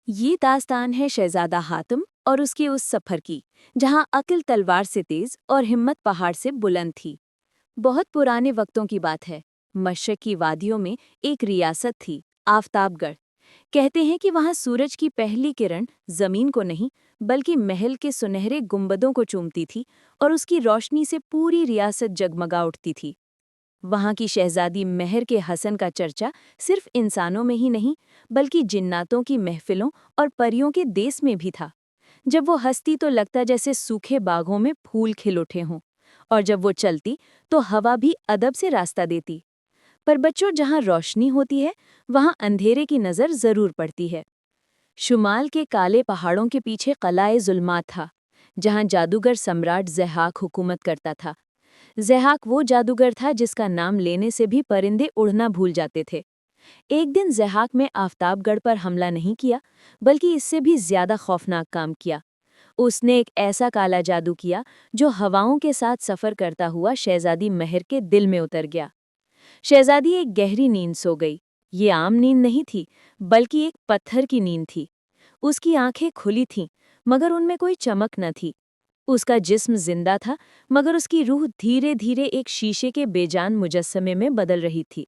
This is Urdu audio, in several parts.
یہ داستان ہے شہزادہ حاتم اور اس کے اس سفر کی جہاں عقل تلوار سے تیز اور ہمت پہاڑ سے بلند تھی۔ بہت پرانے وقتوں کی بات ہے۔ مشرق کی وادیوں میں ایک ریاست تھی، آفتاب گڑھ۔ کہتے ہیں کہ وہاں سورج کی پہلی کرن زمین کو نہیں بلکہ محل کے سنہرے گنبدوں کو چومتی تھی اور اس کی روشنی سے پوری ریاست جگمگا اٹھتی تھی۔ وہاں کی شہزادی مہر کے حسن کا چرچا صرف انسانوں میں ہی نہیں بلکہ جناتوں کی محفلوں اور پریوں کے دیس میں بھی تھا۔ جب وہ ہنستی تو لگتا جیسے سوکھے باغوں میں پھول کھل اٹھے ہوں، اور جب وہ چلتی تو ہوا بھی ادب سے راستہ دیتی۔ پر بچوں، جہاں روشنی ہوتی ہے وہاں اندھیرے کی نظر ضرور پڑتی ہے۔ شمال کے کالے پہاڑوں کے پیچھے قلعہ ظلمات تھا، جہاں جادوگر سمراٹ ضحاک حکومت کرتا تھا۔ ضحاک وہ جادوگر تھا جس کا نام لینے سے بھی پرندے اڑنا بھول جاتے تھے۔ ایک دن ضحاک میں آفتاب گڑھ پر حملہ نہیں کیا بلکہ اس سے بھی زیادہ خوفناک کام کیا۔ اس نے ایک ایسا کالا جادو کیا جو ہواؤں کے ساتھ سفر کرتا ہوا شہزادی مہر کے دل میں اتر گیا۔ شہزادی ایک گہری نیند سو گئی۔ یہ عام نیند نہیں تھی بلکہ ایک پتھر کی نیند تھی۔ اس کی آنکھیں کھلی تھیں مگر ان میں کوئی چمک نہ تھی۔ اس کا جسم زندہ تھا مگر اس کی روح دھیرے دھیرے ایک شیشے کے بے جان مجسمے میں بدل رہی تھی۔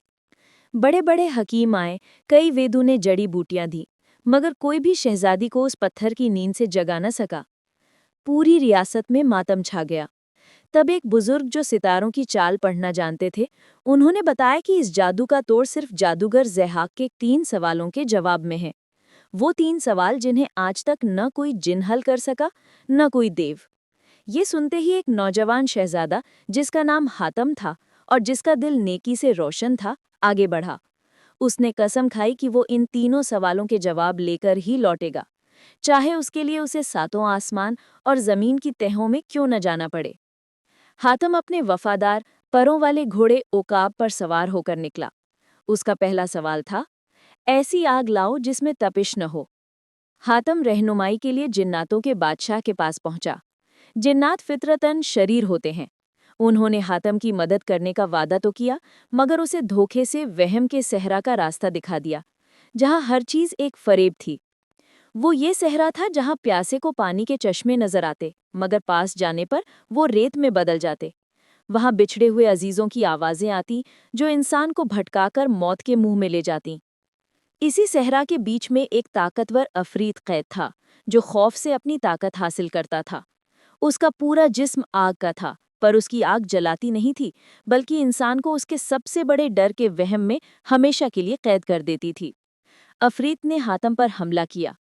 بڑے بڑے حکیم آئے، کئی ویدوں نے جڑی بوٹیاں دیں، مگر کوئی بھی شہزادی کو اس پتھر کی نیند سے جگا نہ سکا۔ پوری ریاست میں ماتم چھا گیا۔ تب ایک بزرگ جو ستاروں کی چال پڑھنا جانتے تھے، انہوں نے بتایا کہ اس جادو کا توڑ صرف جادوگر ضحاک کے 3 سوالوں کے جواب میں ہے۔ وہ 3 سوال جنہیں آج تک نہ کوئی جن حل کر سکا، نہ کوئی دیو۔ یہ سنتے ہی ایک نوجوان شہزادہ جس کا نام حاتم تھا اور جس کا دل نیکی سے روشن تھا، آگے بڑھا۔ اس نے قسم کھائی کہ وہ ان تینوں سوالوں کے جواب لے کر ہی لوٹے گا، چاہے اس کے لیے اسے 7 آسمان اور زمین کی تہوں میں کیوں نہ جانا پڑے۔ حاتم اپنے وفادار پروں والے گھوڑے عقاب پر سوار ہو کر نکلا۔ اس کا پہلا سوال تھا، ایسی آگ لاؤ جس میں تپش نہ ہو۔ حاتم رہنمائی کے لیے جناتوں کے بادشاہ کے پاس پہنچا۔ جنات فطرتاً شریر ہوتے ہیں۔ انہوں نے حاتم کی مدد کرنے کا وعدہ تو کیا مگر اسے دھوکے سے وہم کے صحرا کا راستہ دکھا دیا، جہاں ہر چیز ایک فریب تھی۔ وہ یہ صحرا تھا جہاں پیاسے کو پانی کے چشمے نظر آتے مگر پاس جانے پر وہ ریت میں بدل جاتے۔ وہاں بچھڑے ہوئے عزیزوں کی آوازیں آتی جو انسان کو بھٹکا کر موت کے منہ میں لے جاتی۔ اسی صحرا کے بیچ میں ایک طاقتور عفریت قید تھا جو خوف سے اپنی طاقت حاصل کرتا تھا۔ اس کا پورا جسم آگ کا تھا، پر اس کی آگ جلاتی نہیں تھی بلکہ انسان کو اس کے سب سے بڑے ڈر کے وہم میں ہمیشہ کے لیے قید کر دیتی تھی۔ عفریت نے حاتم پر حملہ کیا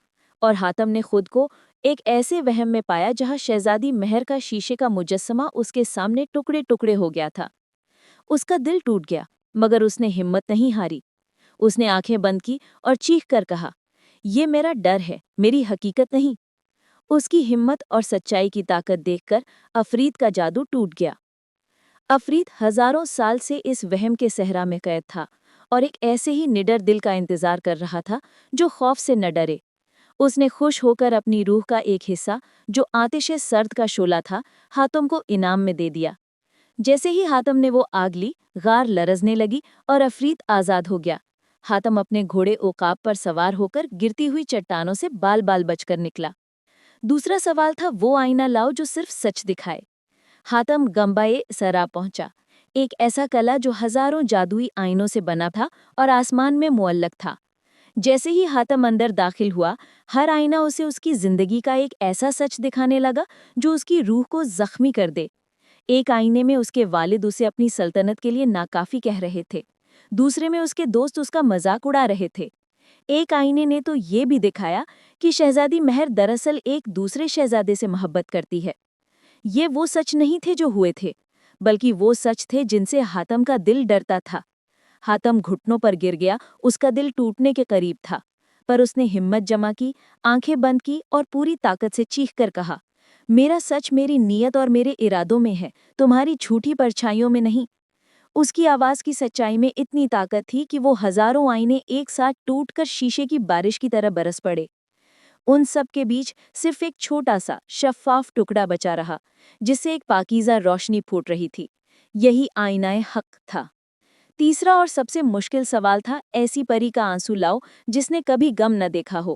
اور حاتم نے خود کو ایک ایسے وہم میں پایا جہاں شہزادی مہر کا شیشے کا مجسمہ اس کے سامنے ٹکڑے ٹکڑے ہو گیا تھا۔ اس کا دل ٹوٹ گیا مگر اس نے ہمت نہیں ہاری۔ اس نے آنکھیں بند کی اور چیخ کر کہا، یہ میرا ڈر ہے، میری حقیقت نہیں۔ اس کی ہمت اور سچائی کی طاقت دیکھ کر عفریت کا جادو ٹوٹ گیا۔ عفریت ہزاروں سال سے اس وہم کے صحرا میں قید تھا اور ایک ایسے ہی نڈر دل کا انتظار کر رہا تھا جو خوف سے نہ ڈرے۔ اس نے خوش ہو کر اپنی روح کا ایک حصہ جو آتش سرد کا شعلہ تھا حاتم کو انعام میں دے دیا۔ جیسے ہی حاتم نے وہ آگ لی، غار لرزنے لگی اور عفریت آزاد ہو گیا۔ حاتم اپنے گھوڑے عقاب پر سوار ہو کر گرتی ہوئی چٹانوں سے بال بال بچ کر نکلا۔ دوسرا سوال تھا، وہ آئینہ لاؤ جو صرف سچ دکھائے۔ حاتم گنبائے سرا پہنچا، ایک ایسا کلا جو ہزاروں جادوئی آئینوں سے بنا تھا اور آسمان میں معلق تھا۔ جیسے ہی حاتم اندر داخل ہوا، ہر آئینہ اسے اس کی زندگی کا ایک ایسا سچ دکھانے لگا جو اس کی روح کو زخمی کر دے۔ ایک آئینے میں اس کے والد اسے اپنی سلطنت کے لیے ناکافی کہہ رہے تھے، دوسرے میں اس کے دوست اس کا مذاق اڑا رہے تھے۔ ایک آئینے نے تو یہ بھی دکھایا کہ شہزادی مہر دراصل ایک دوسرے شہزادے سے محبت کرتی ہے۔ یہ وہ سچ نہیں تھے جو ہوئے تھے، بلکہ وہ سچ تھے جن سے حاتم کا دل ڈرتا تھا۔ حاتم گھٹنوں پر گر گیا، اس کا دل ٹوٹنے کے قریب تھا، پر اس نے ہمت جمع کی، آنکھیں بند کی اور پوری طاقت سے چیخ کر کہا، میرا سچ میری نیت اور میرے ارادوں میں ہے، تمہاری جھوٹی پرچھائیوں میں نہیں۔ اس کی آواز کی سچائی میں اتنی طاقت تھی کہ وہ ہزاروں آئینے ایک ساتھ ٹوٹ کر شیشے کی بارش کی طرح برس پڑے۔ ان سب کے بیچ صرف ایک چھوٹا سا شفاف ٹکڑا بچا رہا جس سے ایک پاکیزہ روشنی پھوٹ رہی تھی۔ یہی آئینہ حق تھا۔ تیسرا اور سب سے مشکل سوال تھا، ایسی پری کا آنسو لاؤ جس نے کبھی غم نہ دیکھا ہو۔